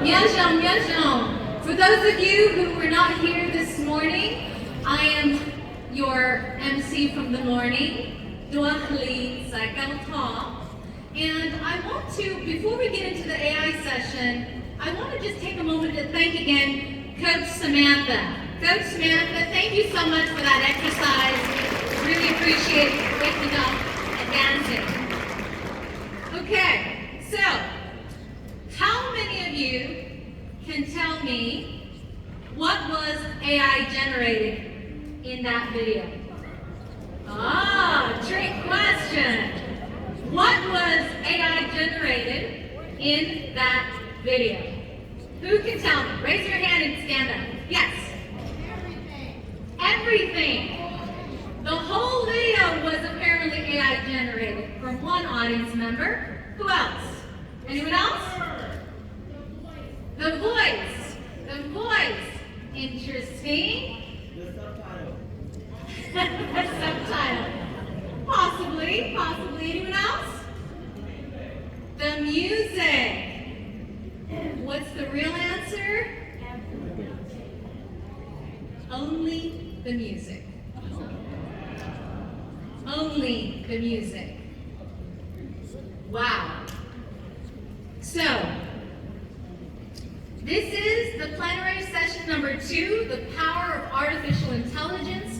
Mianzhong, Mianzhong. For those of you who were not here this morning, I am your MC from the morning, Duan Li Zai Gao Ta. And I want to, before we get into the AI session, I want to just take a moment to thank again Coach Samantha. Coach Samantha, thank you so much for that exercise. Really appreciate waking up and dancing. Okay, so how many of you can tell me what was AI generated in that video? Ah, trick question. What was AI generated in that video? Who can tell me? Raise your hand and stand up. Yes. Everything. The whole video was apparently AI generated from one audience member. Who else? Anyone else? The voice. The voice. Interesting. The subtitle. Possibly. Anyone else? The music. What's the real answer? Only the music. Only the music. Wow. So, this is the plenary session number 2, the power of artificial intelligence,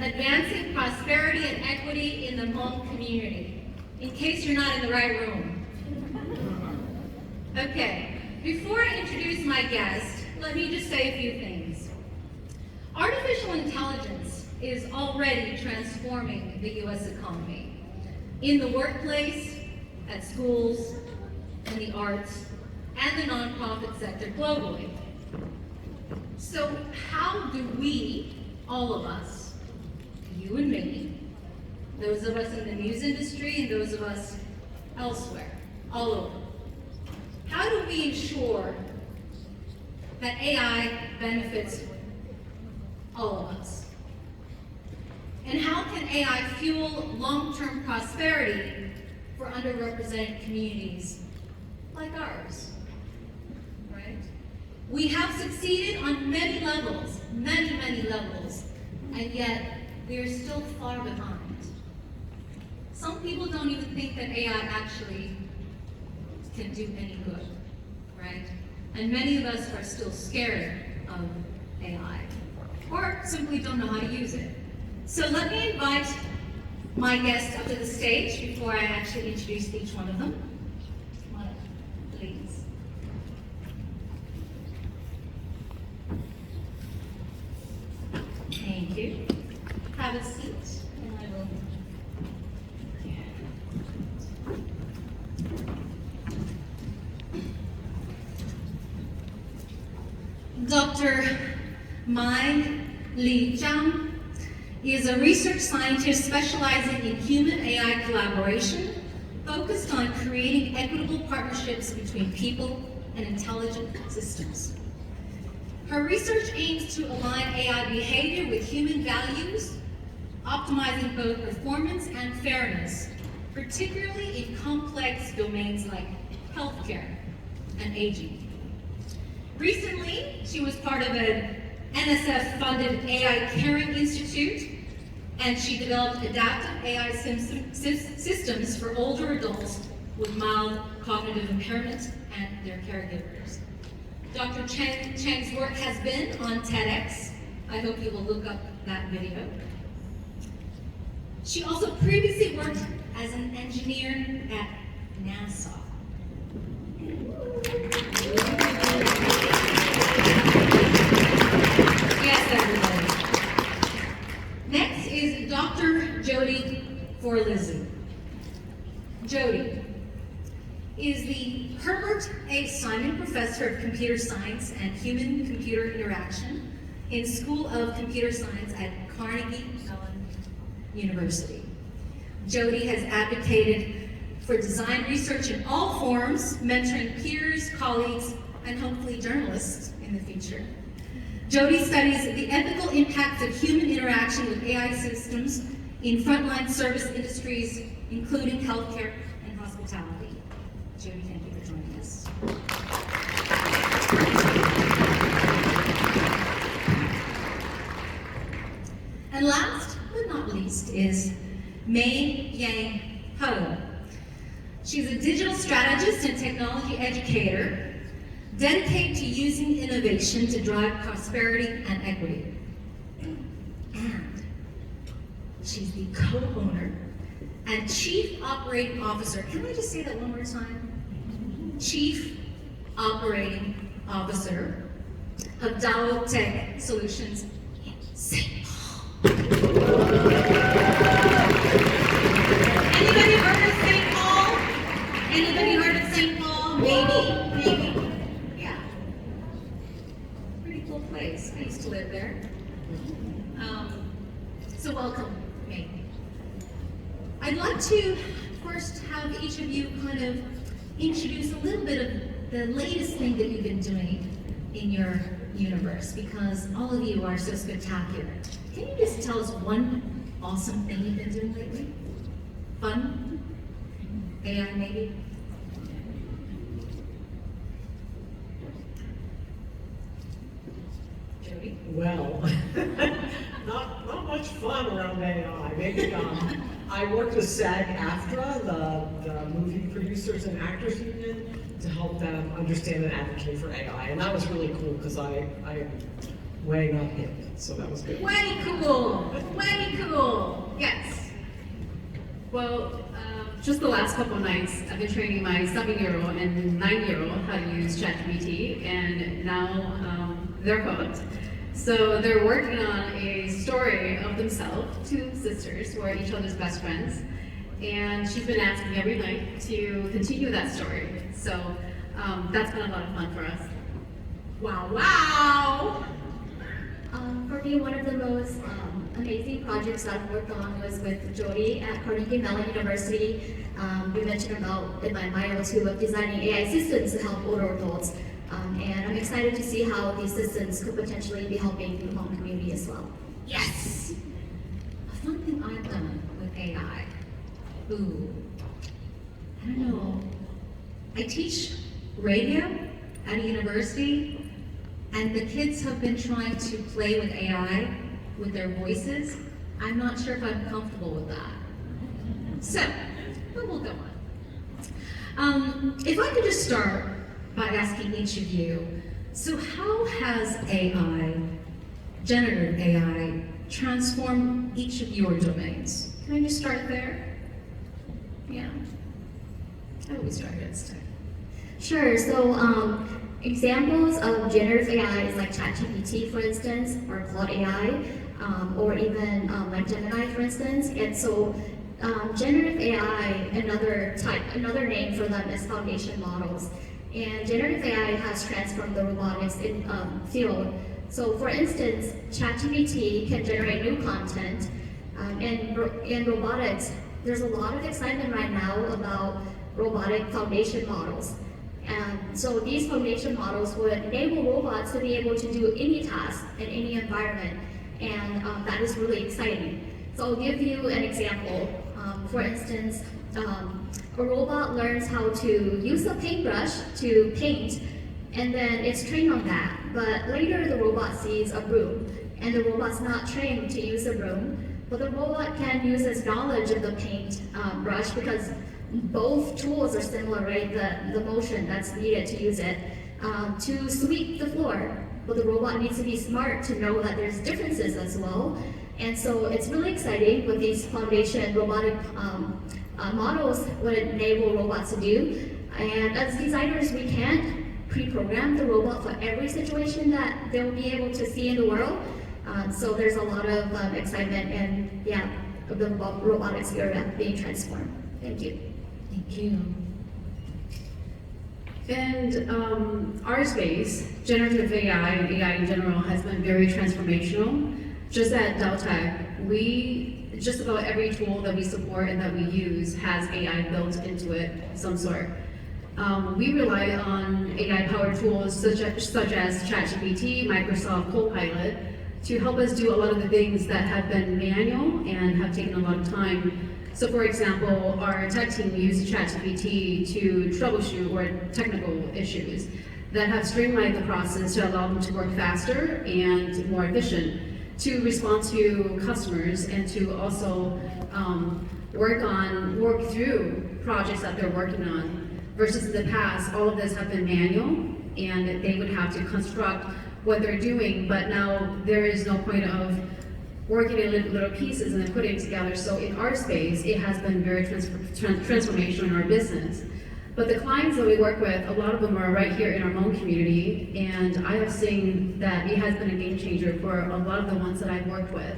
advancing prosperity and equity in the Hmong community. In case you're not in the right room. Okay, before I introduce my guest, let me just say a few things. Artificial intelligence is already transforming the U.S. economy. In the workplace, at schools, in the arts, and the nonprofit sector globally. So how do we, all of us, you and me, those of us in the news industry and those of us elsewhere, all over, how do we ensure that AI benefits all of us? And how can AI fuel long-term prosperity for underrepresented communities like ours, right? We have succeeded on many levels, many levels, and yet we are still far behind. Some people don't even think that AI actually can do any good, right? And many of us are still scared of AI, or simply don't know how to use it. So let me invite my guests up to the stage before I actually introduce each one of them. Come on up, please. Thank you. Have a seat, and I will. Dr. Mai Li Zhang is a research scientist specializing in human-AI collaboration, focused on creating equitable partnerships between people and intelligent systems. Her research aims to align AI behavior with human values, optimizing both performance and fairness, particularly in complex domains like healthcare and aging. Recently, she was part of an NSF-funded AI Caring Institute, and she developed adaptive AI systems for older adults with mild cognitive impairment and their caregivers. Dr. Chang's work has been on TEDx. I hope you will look up that video. She also previously worked as an engineer at NASA. Yes, everybody. Next is Dr. Jody Forlizzi. Jody is the Herbert A. Simon Professor of Computer Science and Human-Computer Interaction in School of Computer Science at Carnegie Mellon University. Jody has advocated for design research in all forms, mentoring peers, colleagues, and hopefully journalists in the future. Jody studies the ethical impacts of human interaction with AI systems in frontline service industries, including healthcare and hospitality. Jody, thank you for joining us. next is Mei Yang Ho. She's a digital strategist and technology educator dedicated to using innovation to drive prosperity and equity. And she's the co-owner and Chief Operating Officer. Can I just say that one more time? Chief Operating Officer of txog Solutions in St. Paul. Anybody heard of St. Paul? Anybody heard of St. Paul? Maybe? Yeah. Pretty cool place. I used to live there. So welcome, May. I'd like to first have each of you kind of introduce a little bit of the latest thing that you've been doing in your universe, because all of you are so spectacular. Can you just tell us one awesome thing you've been doing lately? Fun? AI maybe? Jody? Well, not much fun around AI. Maybe I worked with SAG-AFTRA, the movie producers and actors union, to help them understand and advocate for AI, and that was really cool because I am way not hip, so that was good. Way cool! Way cool! Yes. Well, just the last couple of nights, I've been training my 7-year-old and 9-year-old how to use ChatGPT, and now they're hooked. So they're working on a story of themselves, two sisters who are each other's best friends, and she's been asking me every night to continue that story. So that's been a lot of fun for us. Wow! For me, one of the most amazing projects I've worked on was with Jody at Carnegie Mellon University. We mentioned about in my bio too of designing AI systems to help older adults. And I'm excited to see how these systems could potentially be helping the home community as well. Yes! A fun thing I've done with AI. Ooh. I don't know. I teach radio at a university, and the kids have been trying to play with AI with their voices. I'm not sure if I'm comfortable with that. So, but we'll go on. If I could just start by asking each of you, so how has AI, generative AI, transformed each of your domains? Can I just start there? Yeah. How do we start here this time? Sure. So examples of generative AI is like ChatGPT, for instance, or Claude AI, or even like Gemini, for instance. And so generative AI, another name for them is foundation models. And generative AI has transformed the robotics field. So for instance, ChatGPT can generate new content. In robotics, there's a lot of excitement right now about robotic foundation models. And so these foundation models would enable robots to be able to do any task in any environment. And that is really exciting. So I'll give you an example. For instance, a robot learns how to use a paintbrush to paint, and then it's trained on that. But later the robot sees a broom, and the robot's not trained to use a broom, but the robot can use its knowledge of the paint brush, because both tools are similar, right? The motion that's needed to use it, to sweep the floor. But the robot needs to be smart to know that there's differences as well. And so it's really exciting what these foundation robotic models would enable robots to do. And as designers, we can't pre-program the robot for every situation that they'll be able to see in the world. So there's a lot of excitement and of the robotics area being transformed. Thank you. Thank you. And our space, generative AI and AI in general, has been very transformational. Just at txog, just about every tool that we support and that we use has AI built into it of some sort. We rely on AI-powered tools such as ChatGPT, Microsoft Copilot, to help us do a lot of the things that have been manual and have taken a lot of time. So for example, our tech team uses ChatGPT to troubleshoot or technical issues that have streamlined the process to allow them to work faster and more efficient. to respond to customers and to also work through projects that they're working on. Versus in the past, all of this have been manual, and they would have to construct what they're doing, but now there is no point of working in little pieces and then putting it together. So in our space, it has been very transformational in our business. But the clients that we work with, a lot of them are right here in our own community, and I have seen that it has been a game changer for a lot of the ones that I've worked with.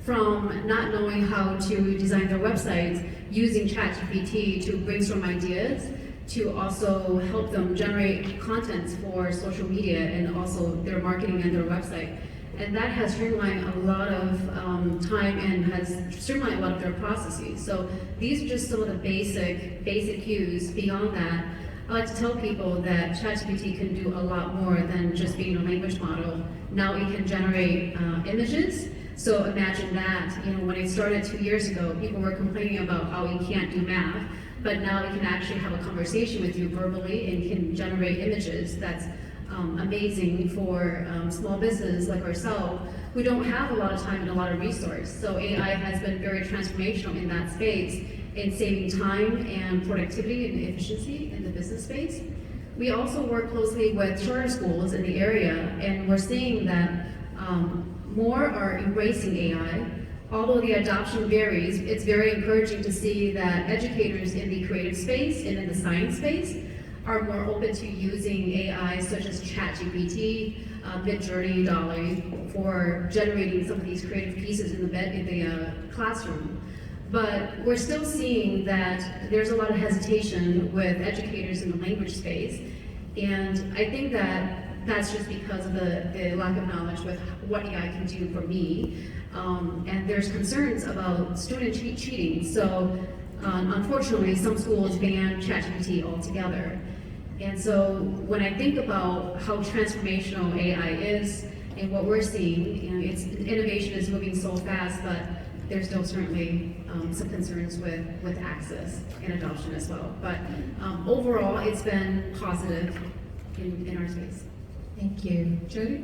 From not knowing how to design their websites, using ChatGPT to brainstorm ideas, to also help them generate content for social media and also their marketing and their website. And that has streamlined a lot of time and has streamlined a lot of their processes. So these are just some of the basic cues. Beyond that, I like to tell people that ChatGPT can do a lot more than just being a language model. Now it can generate images. So imagine that, when it started 2 years ago, people were complaining about how you can't do math, but now it can actually have a conversation with you verbally and can generate images. That's amazing for small business like ourselves who don't have a lot of time and a lot of resource. So AI has been very transformational in that space in saving time and productivity and efficiency in the business space. We also work closely with charter schools in the area, and we're seeing that more are embracing AI. Although the adoption varies, it's very encouraging to see that educators in the creative space and in the science space are more open to using AI such as ChatGPT, Midjourney, Dolly for generating some of these creative pieces in the classroom. But we're still seeing that there's a lot of hesitation with educators in the language space, and I think that that's just because of the lack of knowledge with what AI can do for me. And there's concerns about student cheating. So unfortunately, some schools ban ChatGPT altogether. And so when I think about how transformational AI is and what we're seeing, innovation is moving so fast, but there's still certainly some concerns with access and adoption as well. But overall, it's been positive in our space. Thank you. Jody?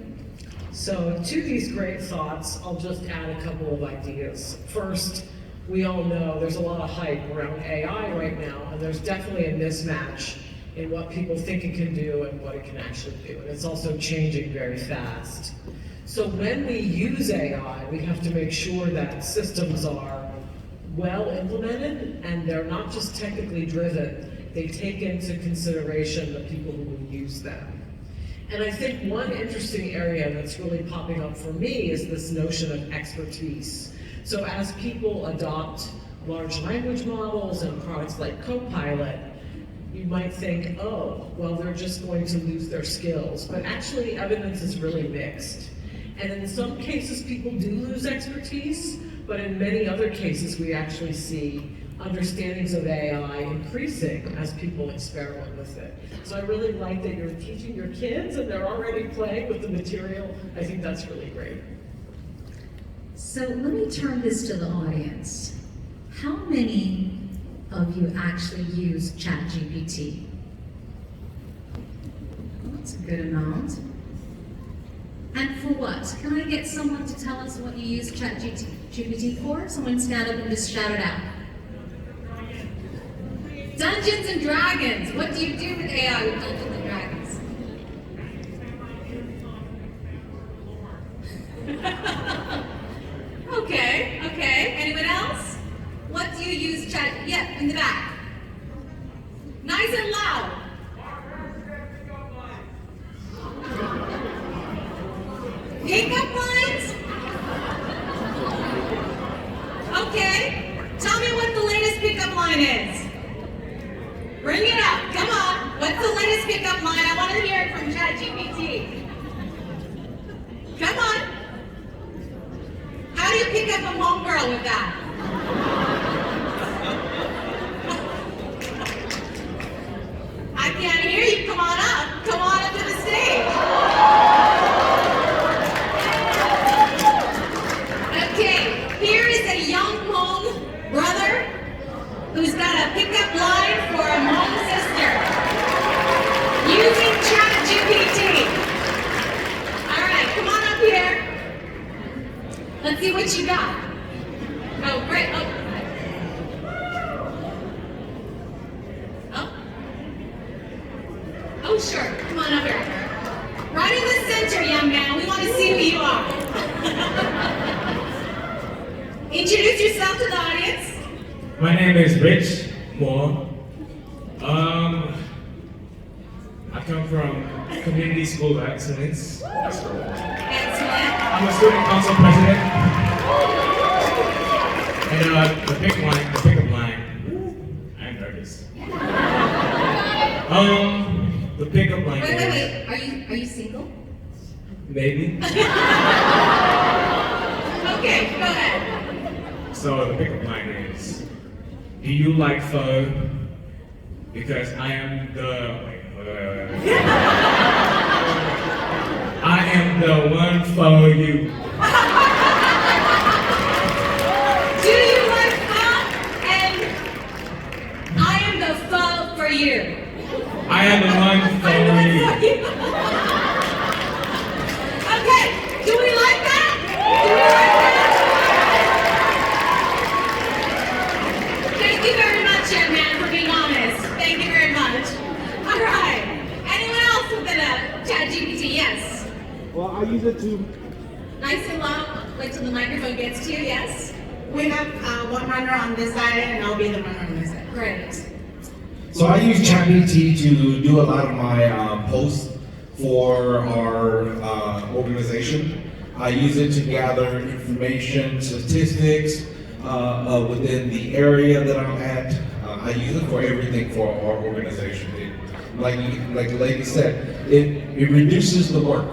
So to these great thoughts, I'll just add a couple of ideas. First, we all know there's a lot of hype around AI right now, and there's definitely a mismatch in what people think it can do and what it can actually do. And it's also changing very fast. So when we use AI, we have to make sure that systems are well implemented and they're not just technically driven. They take into consideration the people who will use them. And I think one interesting area that's really popping up for me is this notion of expertise. So as people adopt large language models and products like Copilot, you might think, oh, well, they're just going to lose their skills. But actually, evidence is really mixed. And in some cases, people do lose expertise, but in many other cases, we actually see understandings of AI increasing as people experiment with it. So I really like that you're teaching your kids and they're already playing with the material. I think that's really great. So let me turn this to the audience. How many of you actually use ChatGPT? That's a good amount. And for what? Can I get someone to tell us what you use ChatGPT for? Someone stand up and just shout it out. Dungeons and Dragons. What do you do with AI with Dungeons and Dragons? Okay. Anyone else? What do you use chat? Yeah, in the back. Nice and loud. Pickup lines? Okay. Tell me what the latest pickup line is. Bring it up. Come on. What's the latest pickup line? I want to hear it from ChatGPT. Come on. How do you pick up a homegirl with that? I can't hear you. Come on up. Come on up to the stage. Okay, here is a young Hmong brother who's got a pickup line for a Hmong sister using ChatGPT. All right, come on up here. Oh, sure. Come on up here. Right in the center, young man. We want to see who you are. Introduce yourself to the audience. My name is Rich Moore. I come from Community School of Excellence. Excellent. I'm a student council president. And the pickup line, I'm nervous. The pickup line Wait. is, Are you single? maybe. Okay, go ahead. So the pickup line is, do you like pho? Because I am the, I am the one for you. Do you like pho? And I am the pho for you. I am the one for I'm the one you. for you. Okay, do we like that? Do we like that? Thank you very much, young man, for being honest. Thank you very much. All right. Anyone else with a ChatGPT? Yes. Well, I use it to. Nice and loud. Wait till the microphone gets to you. Yes. We have one runner on this side, and I'll be the runner on this side. Great. So I use ChatGPT to do a lot of my posts for our organization. I use it to gather information, statistics within the area that I'm at. I use it for everything for our organization. Like the lady said, it reduces the work.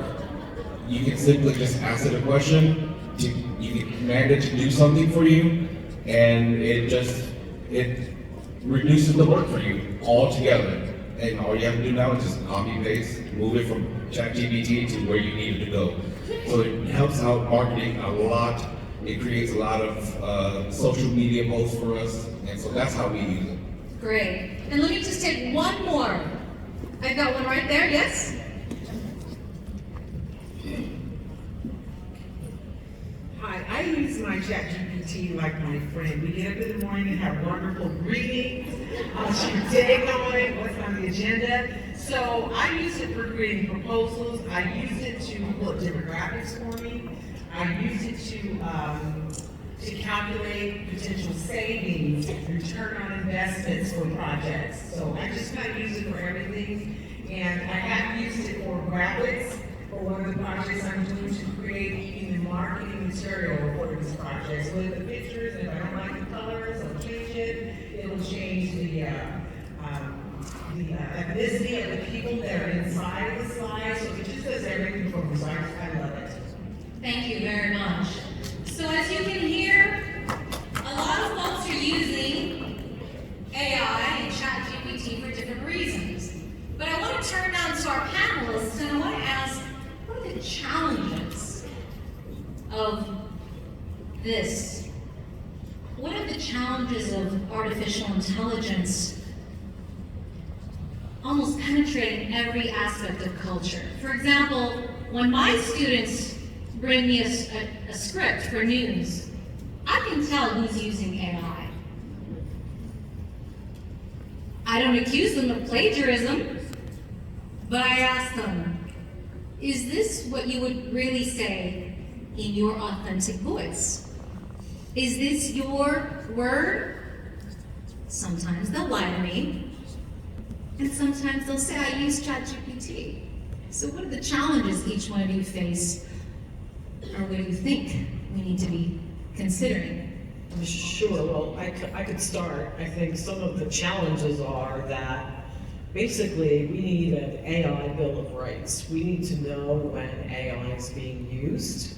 You can simply just ask it a question. You can command it to do something for you, and it reduces the work for you altogether. And all you have to do now is just copy paste, move it from ChatGPT to where you need it to go. So it helps out marketing a lot. It creates a lot of social media posts for us, and so that's how we use it. Great. And let me just take one more. I've got one right there. Yes. Hi, I use my ChatGPT like my friend. We get up in the morning and have wonderful greetings. How's your day going? What's on the agenda? So I use it for creating proposals. I use it to put demographics for me. I use it to calculate potential savings, return on investments for projects. So I just kind of use it for everything. And I have used it for graphics for one of the projects I'm doing to create even marketing material for this project. So with the pictures, if I don't like the colors, I'll change it. It'll change the ethnicity of the people that are inside of the slide. So it just does everything for me. So I love it. Thank you very much. So as you can hear, a lot of folks are using AI and ChatGPT for different reasons. But I want to turn now to our panelists and I want to ask, what are the challenges of this? What are the challenges of artificial intelligence almost penetrating every aspect of culture? For example, when my students bring me a script for news, I can tell who's using AI. I don't accuse them of plagiarism, but I ask them, is this what you would really say in your authentic voice? Is this your word? Sometimes they'll lie to me, and sometimes they'll say, I use ChatGPT. So what are the challenges each one of you face, or what do you think we need to be considering? Sure, well, I could start. I think some of the challenges are that basically we need an AI Bill of Rights. We need to know when AI is being used.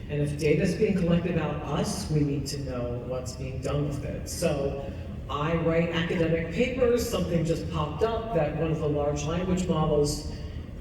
And if data is being collected about us, we need to know what's being done with it. So I write academic papers. Something just popped up that one of the large language models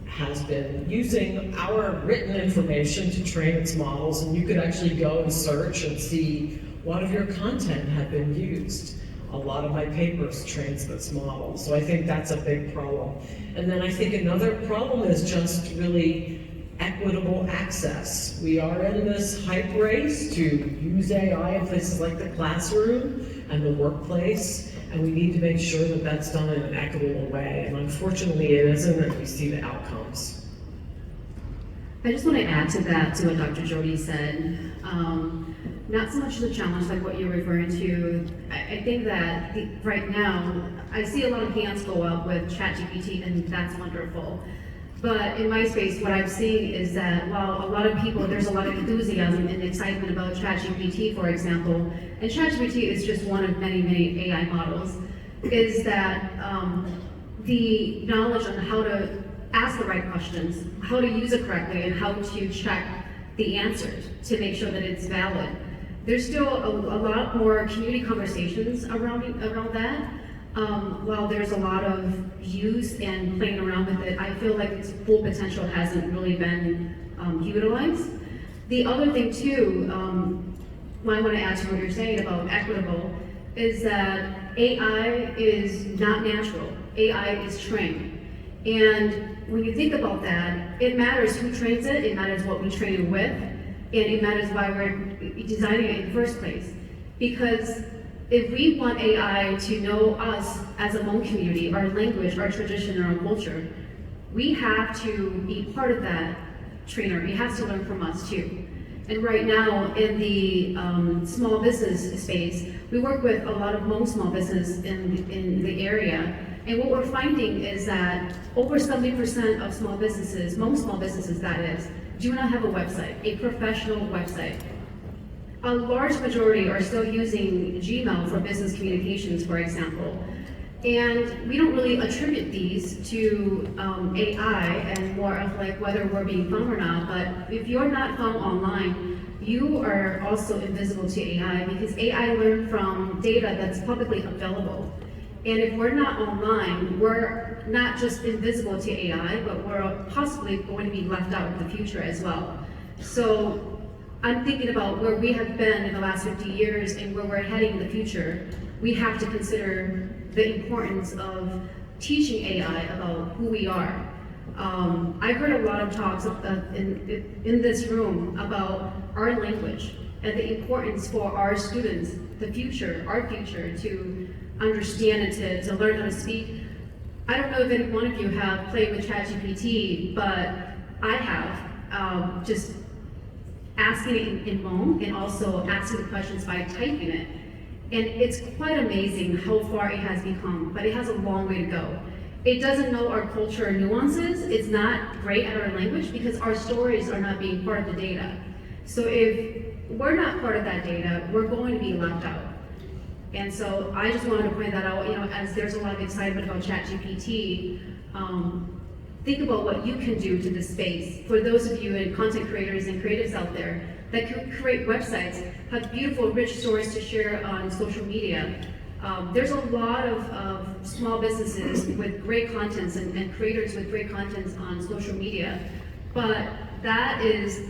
has been using our written information to train its models, and you could actually go and search and see what of your content had been used. A lot of my papers trains this model, so I think that's a big problem. And then I think another problem is just really equitable access. We are in this hype race to use AI in places like the classroom and the workplace, and we need to make sure that that's done in an equitable way. And unfortunately, it isn't, and we see the outcomes. I just want to add to that, to what Dr. Jody said. Not so much the challenge like what you're referring to. I think that right now, I see a lot of hands go up with ChatGPT, and that's wonderful. But in my space, what I'm seeing is that while a lot of people, there's a lot of enthusiasm and excitement about ChatGPT, for example, and ChatGPT is just one of many, many AI models, is that the knowledge on how to ask the right questions, how to use it correctly, and how to check the answers to make sure that it's valid. There's still a lot more community conversations around that. While there's a lot of use and playing around with it, I feel like its full potential hasn't really been utilized. The other thing too, what I want to add to what you're saying about equitable, is that AI is not natural. AI is trained. And when you think about that, it matters who trains it, it matters what we train it with, and it matters why we're designing it in the first place. Because if we want AI to know us as a Hmong community, our language, our tradition, and our culture, we have to be part of that trainer. It has to learn from us too. And right now, in the small business space, we work with a lot of Hmong small business in the area. And what we're finding is that over 70% of small businesses, Hmong small businesses that is, do not have a website, a professional website. A large majority are still using Gmail for business communications, for example. And we don't really attribute these to AI and more of like whether we're being found or not, but if you're not found online, you are also invisible to AI because AI learned from data that's publicly available. And if we're not online, we're not just invisible to AI, but we're possibly going to be left out in the future as well. So I'm thinking about where we have been in the last 50 years and where we're heading in the future. We have to consider the importance of teaching AI about who we are. I heard a lot of talks in this room about our language and the importance for our students, the future, our future, to understand it, to learn how to speak. I don't know if any one of you have played with ChatGPT, but I have, just asking it in Hmong and also asking the questions by typing it. And it's quite amazing how far it has become, but it has a long way to go. It doesn't know our culture nuances. It's not great at our language because our stories are not being part of the data. So if we're not part of that data, we're going to be left out. And so I just wanted to point that out, as there's a lot of excitement about ChatGPT, think about what you can do to this space. For those of you and content creators and creatives out there that can create websites, have beautiful, rich stories to share on social media. There's a lot of small businesses with great contents and creators with great contents on social media, but that is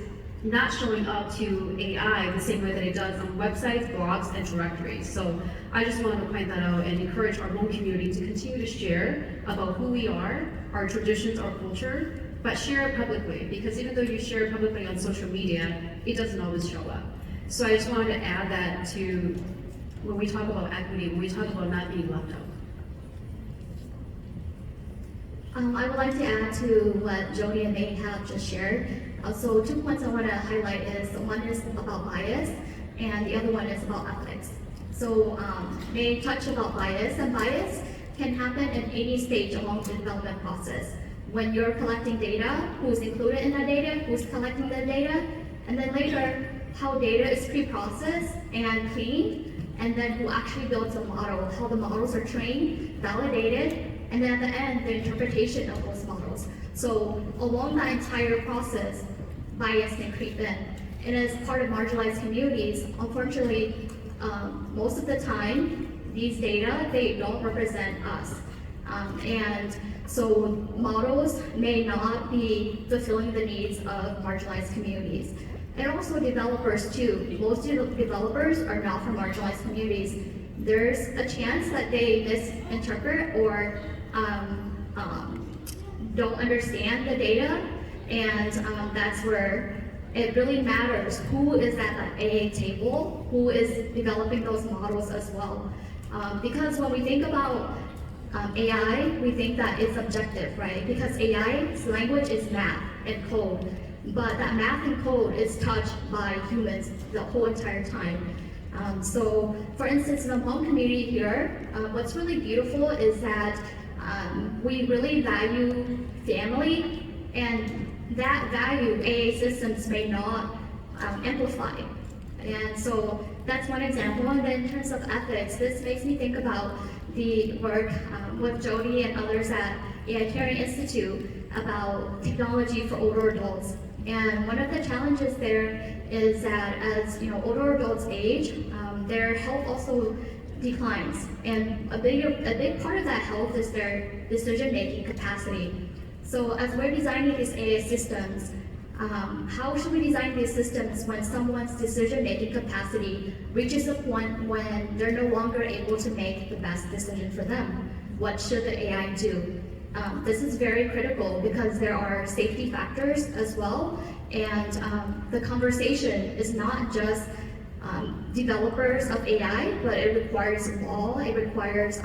not showing up to AI the same way that it does on websites, blogs, and directories. So I just wanted to point that out and encourage our own community to continue to share about who we are, our traditions, our culture, but share it publicly, because even though you share it publicly on social media, it doesn't always show up. So I just wanted to add that to when we talk about equity, when we talk about not being left out. I would like to add to what Jody and May have just shared. So 2 points I want to highlight is one is about bias and the other one is about ethics. So May touched about bias, and bias can happen in any stage along the development process. When you're collecting data, who's included in that data, who's collecting the data, and then later how data is pre-processed and cleaned, and then who actually builds a model, how the models are trained, validated, and then at the end, the interpretation of those models. So along that entire process, bias can creep in. And as part of marginalized communities, unfortunately, most of the time, these data, they don't represent us. And so models may not be fulfilling the needs of marginalized communities. And also developers too. Most developers are not from marginalized communities. There's a chance that they misinterpret or don't understand the data, and that's where it really matters who is at the AA table, who is developing those models as well. Because when we think about AI, we think that it's objective, right? Because AI's language is math and code, but that math and code is touched by humans the whole entire time. So, for instance, in the Hmong community here, what's really beautiful is that we really value family, and that value AA systems may not amplify. And so that's one example. And then in terms of ethics, this makes me think about the work with Jody and others at AI Caring Institute about technology for older adults. And one of the challenges there is that as older adults age, their health also declines. And a big part of that health is their decision-making capacity. So as we're designing these AI systems, how should we design these systems when someone's decision-making capacity reaches a point when they're no longer able to make the best decision for them? What should the AI do? This is very critical because there are safety factors as well, and the conversation is not just developers of AI, but it requires law, it requires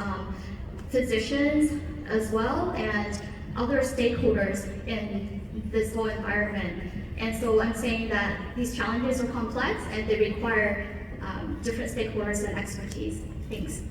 physicians as well, and other stakeholders in this whole environment. And so I'm saying that these challenges are complex and they require different stakeholders and expertise. Thanks.